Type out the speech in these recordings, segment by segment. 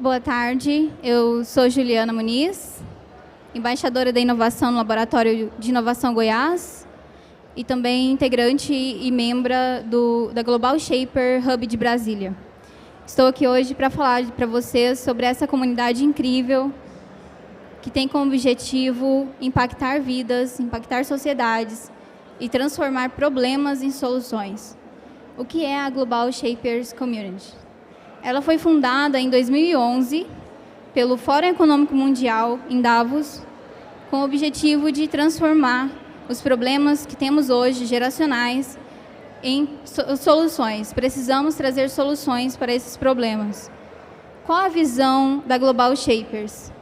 Boa tarde, eu sou Juliana Muniz, embaixadora da inovação no Laboratório de Inovação Goiás e também integrante e membra da Global Shaper Hub de Brasília. Estou aqui hoje para falar para vocês sobre essa comunidade incrível que tem como objetivo impactar vidas, impactar sociedades e transformar problemas em soluções. O que é a Global Shapers Community? Ela foi fundada em 2011 pelo Fórum Econômico Mundial em Davos, com o objetivo de transformar os problemas que temos hoje, geracionais, em soluções. Precisamos trazer soluções para esses problemas. Qual a visão da Global Shapers?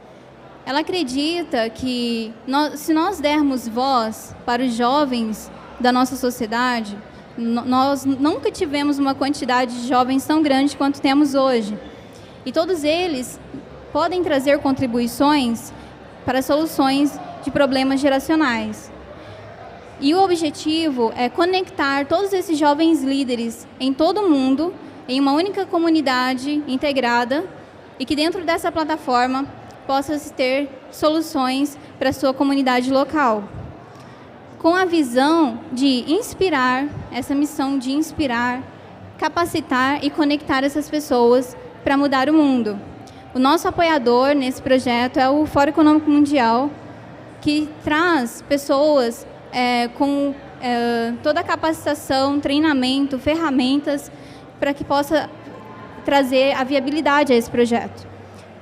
Ela acredita que se nós dermos voz para os jovens da nossa sociedade, nós nunca tivemos uma quantidade de jovens tão grande quanto temos hoje. E todos eles podem trazer contribuições para soluções de problemas geracionais. E o objetivo é conectar todos esses jovens líderes em todo o mundo, em uma única comunidade integrada, e que dentro dessa plataforma possa ter soluções para a sua comunidade local. Com a visão de inspirar, essa missão de inspirar, capacitar e conectar essas pessoas para mudar o mundo. O nosso apoiador nesse projeto é o Fórum Econômico Mundial, que traz pessoas com toda a capacitação, treinamento, ferramentas para que possa trazer a viabilidade a esse projeto.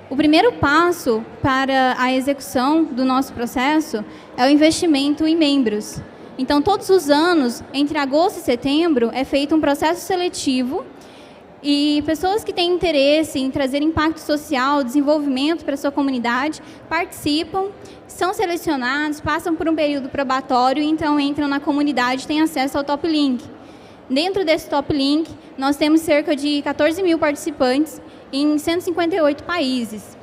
O primeiro passo para a execução do nosso processo é o investimento em membros. Então, todos os anos, entre agosto e setembro, é feito um processo seletivo e pessoas que têm interesse em trazer impacto social, desenvolvimento para a sua comunidade, participam, são selecionados, passam por um período probatório e então entram na comunidade e têm acesso ao Top Link. Dentro desse Top Link, nós temos cerca de 14 mil participantes em 158 países.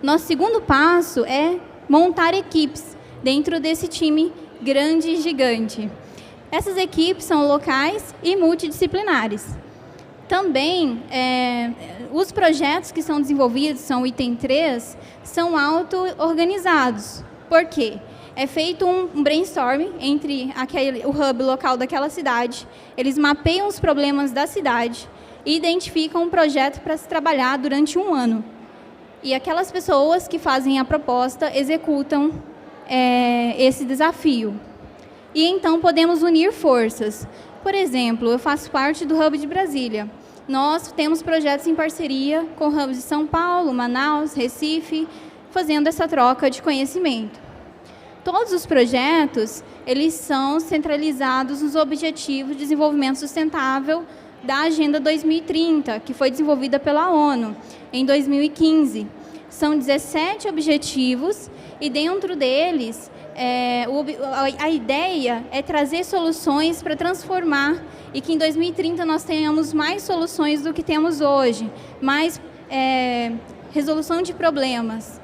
Nosso segundo passo é montar equipes dentro desse time grande e gigante. Essas equipes são locais e multidisciplinares. Também, os projetos que são desenvolvidos, são o item 3, são auto-organizados. Por quê? É feito um brainstorming entre o hub local daquela cidade, eles mapeiam os problemas da cidade e identificam um projeto para se trabalhar durante um ano. E aquelas pessoas que fazem a proposta executam esse desafio. E então podemos unir forças. Por exemplo, eu faço parte do Hub de Brasília. Nós temos projetos em parceria com hubs de São Paulo, Manaus, Recife, fazendo essa troca de conhecimento. Todos os projetos, eles são centralizados nos Objetivos de Desenvolvimento Sustentável da Agenda 2030, que foi desenvolvida pela ONU em 2015. São 17 objetivos e dentro deles, a ideia é trazer soluções para transformar e que em 2030 nós tenhamos mais soluções do que temos hoje, mais resolução de problemas.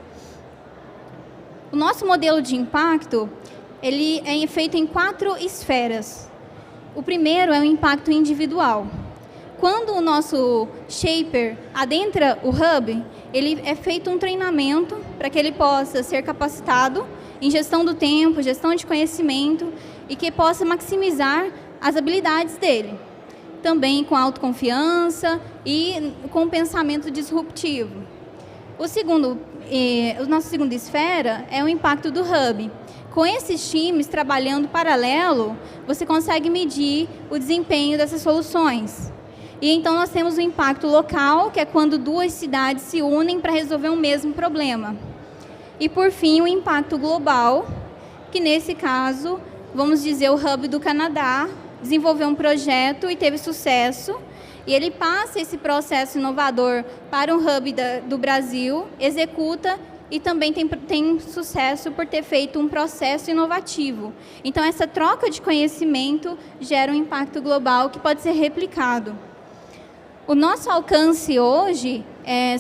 O nosso modelo de impacto, ele é feito em 4 esferas. O primeiro é o impacto individual. Quando o nosso shaper adentra o hub, ele é feito um treinamento para que ele possa ser capacitado em gestão do tempo, gestão de conhecimento e que possa maximizar as habilidades dele. Também com autoconfiança e com pensamento disruptivo. A nossa segunda esfera é o impacto do hub. Com esses times trabalhando paralelo, você consegue medir o desempenho dessas soluções. E então nós temos o impacto local, que é quando 2 cidades se unem para resolver um mesmo problema. E por fim, o impacto global, que nesse caso, vamos dizer, o Hub do Canadá desenvolveu um projeto e teve sucesso, e ele passa esse processo inovador para um Hub do Brasil, executa e também tem sucesso por ter feito um processo inovativo. Então, essa troca de conhecimento gera um impacto global que pode ser replicado. O nosso alcance hoje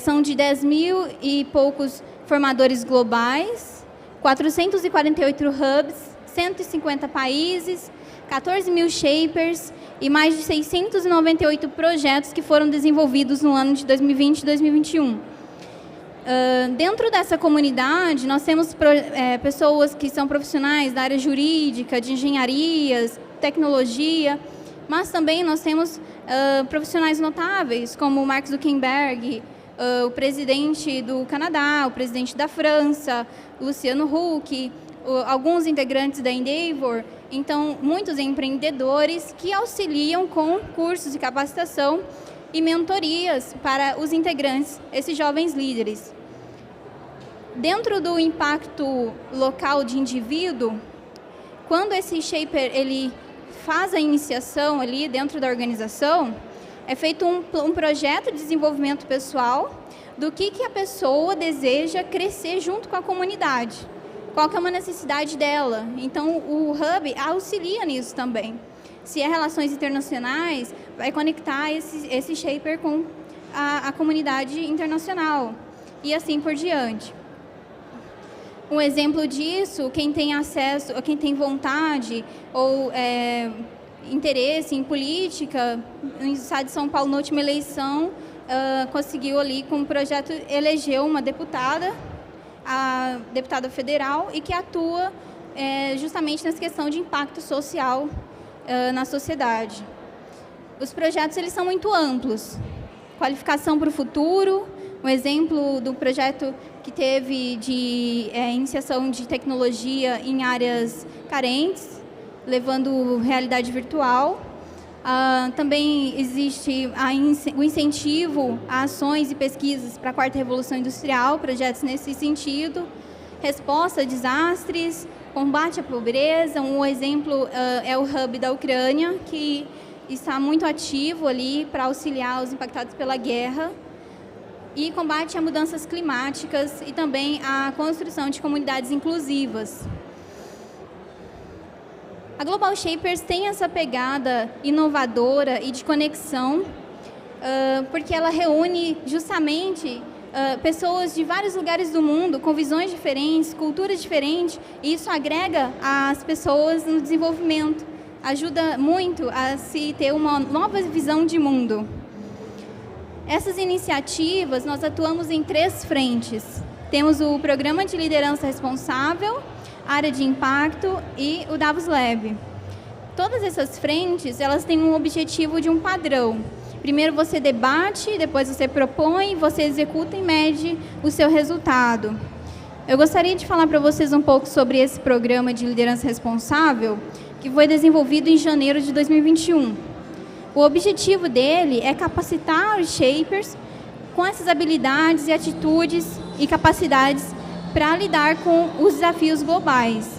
são de 10 mil e poucos formadores globais, 448 hubs, 150 países, 14 mil shapers e mais de 698 projetos que foram desenvolvidos no ano de 2020 e 2021. Dentro dessa comunidade, nós temos pessoas que são profissionais da área jurídica, de engenharias, tecnologia, mas também nós temos profissionais notáveis, como o Mark Zuckerberg, o presidente do Canadá, o presidente da França, Luciano Huck, alguns integrantes da Endeavor. Então, muitos empreendedores que auxiliam com cursos de capacitação e mentorias para os integrantes, esses jovens líderes. Dentro do impacto local de indivíduo, quando esse shaper ele faz a iniciação ali dentro da organização, é feito um projeto de desenvolvimento pessoal do que a pessoa deseja crescer junto com a comunidade. Qual que é uma necessidade dela. Então, o Hub auxilia nisso também. Se é relações internacionais, vai conectar esse shaper com a comunidade internacional. E assim por diante. Um exemplo disso, quem tem acesso, quem tem vontade ou interesse em política, no estado de São Paulo, na última eleição, conseguiu ali, com um projeto, elegeu uma deputada, a deputada federal, e que atua justamente nessa questão de impacto social na sociedade. Os projetos eles são muito amplos. Qualificação para o futuro, um exemplo do projeto que teve de iniciação de tecnologia em áreas carentes, levando realidade virtual. Também existe o incentivo a ações e pesquisas para a quarta revolução industrial, projetos nesse sentido, resposta a desastres, combate à pobreza. Um exemplo é o Hub da Ucrânia, que está muito ativo ali para auxiliar os impactados pela guerra, e combate a mudanças climáticas e também a construção de comunidades inclusivas. A Global Shapers tem essa pegada inovadora e de conexão, porque ela reúne justamente pessoas de vários lugares do mundo, com visões diferentes, culturas diferentes, e isso agrega as pessoas no desenvolvimento, ajuda muito a se ter uma nova visão de mundo. Essas iniciativas, nós atuamos em 3 frentes. Temos o Programa de Liderança Responsável, Área de Impacto e o Davos Lab. Todas essas frentes, elas têm um objetivo de um padrão. Primeiro você debate, depois você propõe, você executa e mede o seu resultado. Eu gostaria de falar para vocês um pouco sobre esse Programa de Liderança Responsável, que foi desenvolvido em janeiro de 2021. O objetivo dele é capacitar os shapers com essas habilidades e atitudes e capacidades para lidar com os desafios globais.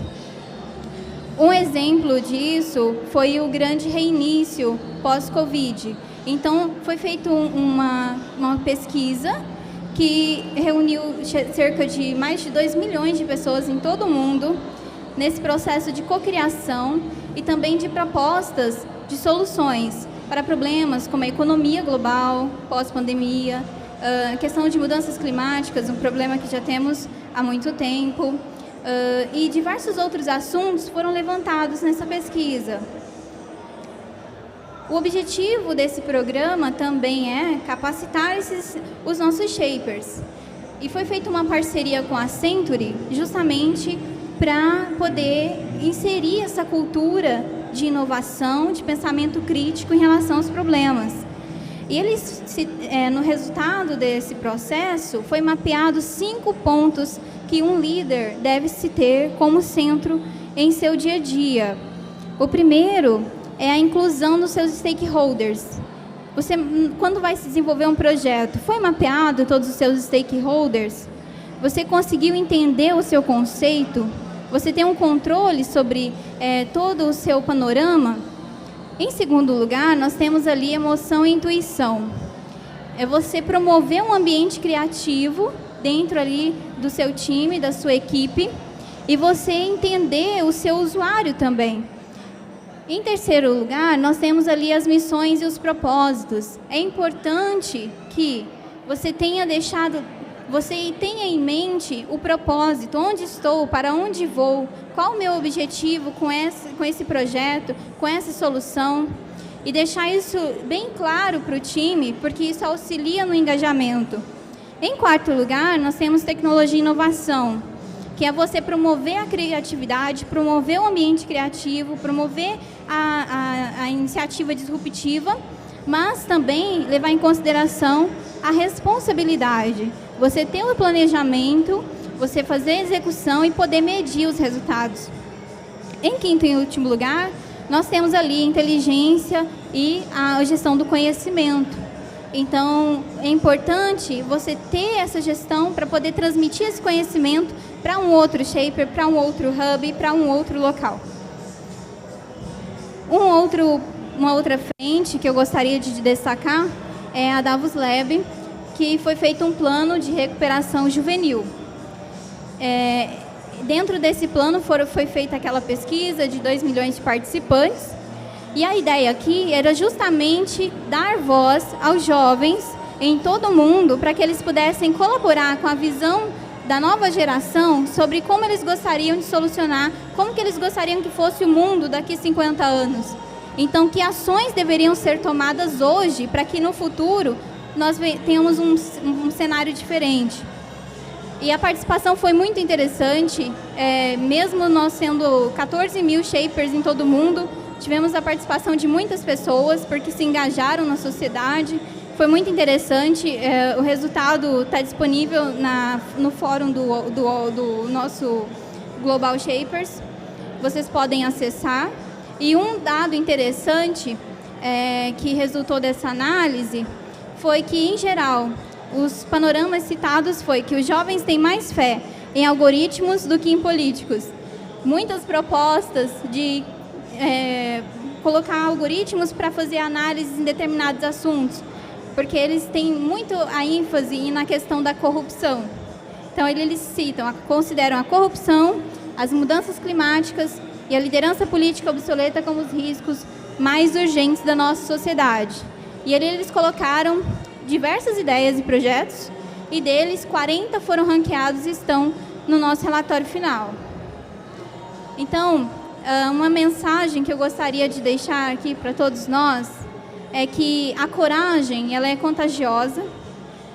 Um exemplo disso foi o grande reinício pós-Covid. Então, foi feita uma pesquisa que reuniu cerca de mais de 2 milhões de pessoas em todo o mundo nesse processo de cocriação e também de propostas de soluções para problemas como a economia global, pós-pandemia, a questão de mudanças climáticas, um problema que já temos há muito tempo, e diversos outros assuntos foram levantados nessa pesquisa. O objetivo desse programa também é capacitar os nossos shapers. E foi feita uma parceria com a Century justamente para poder inserir essa cultura de inovação, de pensamento crítico em relação aos problemas. E eles, no resultado desse processo, foi mapeado 5 pontos que um líder deve se ter como centro em seu dia a dia. O primeiro é a inclusão dos seus stakeholders. Você, quando vai se desenvolver um projeto, foi mapeado todos os seus stakeholders? Você conseguiu entender o seu conceito? Você tem um controle sobre todo o seu panorama? Em segundo lugar, nós temos ali emoção e intuição. É você promover um ambiente criativo dentro ali do seu time, da sua equipe, e você entender o seu usuário também. Em terceiro lugar, nós temos ali as missões e os propósitos. É importante que você tenha em mente o propósito, onde estou, para onde vou, qual o meu objetivo com esse projeto, com essa solução, e deixar isso bem claro para o time, porque isso auxilia no engajamento. Em quarto lugar, nós temos tecnologia e inovação, que é você promover a criatividade, promover o ambiente criativo, promover a iniciativa disruptiva, mas também levar em consideração a responsabilidade. Você ter o planejamento, você fazer a execução e poder medir os resultados. Em quinto e último lugar, nós temos ali inteligência e a gestão do conhecimento. Então, é importante você ter essa gestão para poder transmitir esse conhecimento para um outro shaper, para um outro hub, para um outro local. Uma outra frente que eu gostaria de destacar é a Davos Lab, que foi feito um plano de recuperação juvenil. Dentro desse plano foi feita aquela pesquisa de 2 milhões de participantes, e a ideia aqui era justamente dar voz aos jovens em todo o mundo para que eles pudessem colaborar com a visão da nova geração sobre como eles gostariam de solucionar, como que eles gostariam que fosse o mundo daqui 50 anos. Então, que ações deveriam ser tomadas hoje para que no futuro nós tenhamos um cenário diferente. E a participação foi muito interessante, mesmo nós sendo 14 mil shapers em todo o mundo, tivemos a participação de muitas pessoas, porque se engajaram na sociedade. Foi muito interessante, o resultado está disponível no fórum do nosso Global Shapers, vocês podem acessar. E um dado interessante que resultou dessa análise foi que, em geral, os panoramas citados foi que os jovens têm mais fé em algoritmos do que em políticos. Muitas propostas de colocar algoritmos para fazer análises em determinados assuntos, porque eles têm muito a ênfase na questão da corrupção. Então, eles citam, consideram a corrupção, as mudanças climáticas e a liderança política obsoleta como os riscos mais urgentes da nossa sociedade. E eles colocaram diversas ideias e projetos, e deles 40 foram ranqueados e estão no nosso relatório final. Então, uma mensagem que eu gostaria de deixar aqui para todos nós é que a coragem, ela é contagiosa.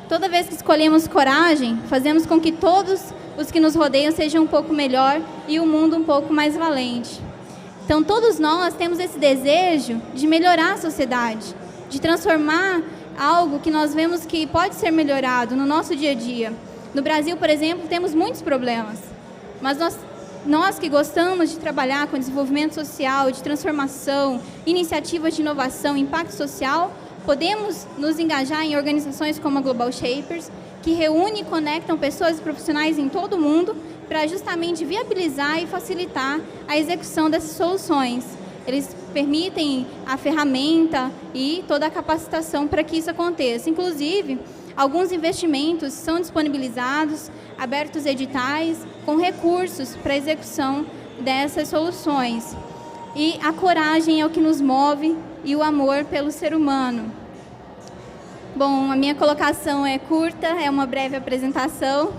Toda vez que escolhemos coragem, fazemos com que todos os que nos rodeiam sejam um pouco melhor e o mundo um pouco mais valente. Então, todos nós temos esse desejo de melhorar a sociedade, de transformar algo que nós vemos que pode ser melhorado no nosso dia a dia. No Brasil, por exemplo, temos muitos problemas, mas nós que gostamos de trabalhar com desenvolvimento social, de transformação, iniciativas de inovação, impacto social, podemos nos engajar em organizações como a Global Shapers, que reúne e conectam pessoas e profissionais em todo o mundo para justamente viabilizar e facilitar a execução dessas soluções. Eles permitem a ferramenta e toda a capacitação para que isso aconteça. Inclusive, alguns investimentos são disponibilizados, abertos editais, com recursos para a execução dessas soluções. E a coragem é o que nos move e o amor pelo ser humano. Bom, a minha colocação é curta, é uma breve apresentação.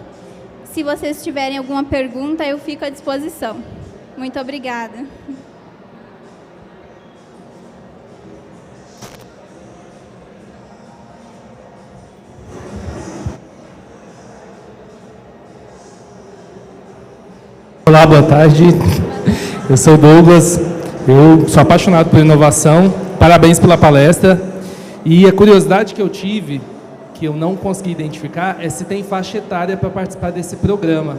Se vocês tiverem alguma pergunta, eu fico à disposição. Muito obrigada. Olá, boa tarde. Eu sou o Douglas, eu sou apaixonado por inovação. Parabéns pela palestra. E a curiosidade que eu tive, que eu não consegui identificar, é se tem faixa etária para participar desse programa.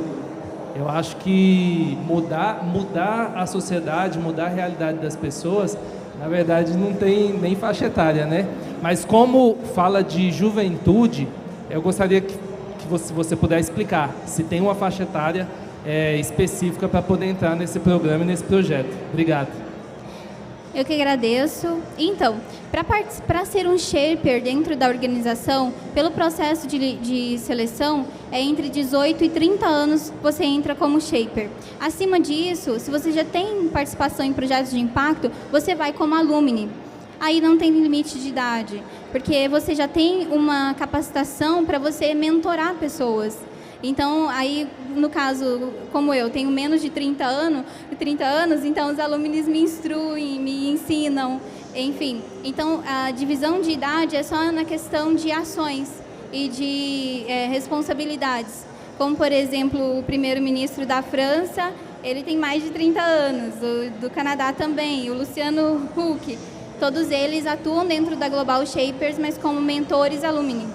Eu acho que mudar a sociedade, mudar a realidade das pessoas, na verdade não tem nem faixa etária, né? Mas como fala de juventude, eu gostaria que você pudesse explicar se tem uma faixa etária específica para poder entrar nesse programa e nesse projeto. Obrigado. Eu que agradeço. Então, para ser um shaper dentro da organização, pelo processo de seleção, é entre 18 e 30 anos você entra como shaper. Acima disso, se você já tem participação em projetos de impacto, você vai como alumni. Aí não tem limite de idade, porque você já tem uma capacitação para você mentorar pessoas. Então, aí, no caso, como eu tenho menos de 30 anos, então os alunos me instruem, me ensinam, enfim. Então, a divisão de idade é só na questão de ações. e de responsabilidades. Como, por exemplo, o primeiro-ministro da França, ele tem mais de 30 anos, o do Canadá também, o Luciano Huck. Todos eles atuam dentro da Global Shapers, mas como mentores alumni.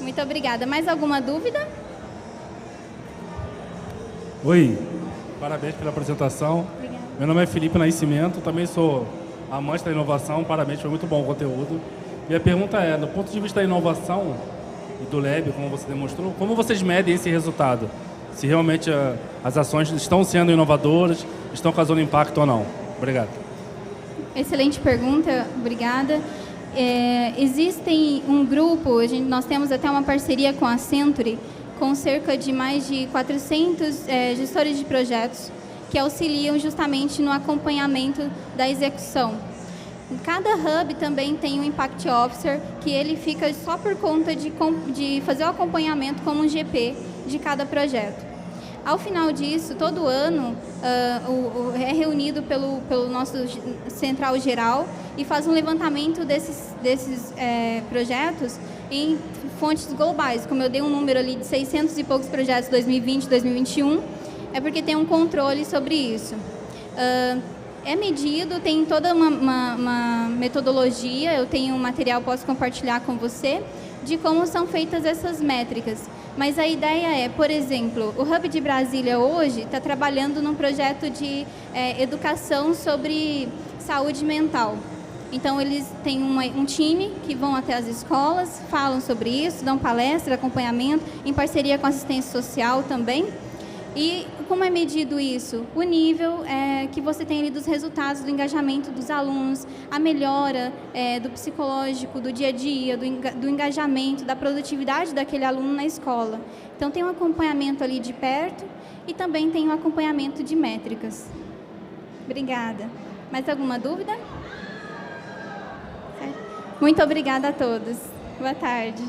Muito obrigada. Mais alguma dúvida? Oi, parabéns pela apresentação. Obrigada. Meu nome é Felipe Nascimento, também sou amante da inovação, parabéns, foi muito bom o conteúdo. E a pergunta é, do ponto de vista da inovação e do Lab, como você demonstrou, como vocês medem esse resultado? Se realmente as ações estão sendo inovadoras, estão causando impacto ou não? Obrigado. Excelente pergunta, obrigada. Existem um grupo, nós temos até uma parceria com a Century, com cerca de mais de 400 gestores de projetos que auxiliam justamente no acompanhamento da execução. Cada hub também tem um Impact Officer, que ele fica só por conta de fazer o acompanhamento como um GP de cada projeto. Ao final disso, todo ano, é reunido pelo nosso central geral e faz um levantamento desses projetos em fontes globais. Como eu dei um número ali de 600 e poucos projetos 2020, 2021, é porque tem um controle sobre isso. É medido, tem toda uma metodologia, eu tenho um material, posso compartilhar com você, de como são feitas essas métricas. Mas a ideia é, por exemplo, o Hub de Brasília hoje está trabalhando num projeto de educação sobre saúde mental. Então, eles têm um time que vão até as escolas, falam sobre isso, dão palestra, acompanhamento, em parceria com a assistência social também. E como é medido isso? O nível que você tem ali dos resultados do engajamento dos alunos, a melhora do psicológico, do dia a dia, do engajamento, da produtividade daquele aluno na escola. Então, tem um acompanhamento ali de perto e também tem um acompanhamento de métricas. Obrigada. Mais alguma dúvida? Muito obrigada a todos. Boa tarde.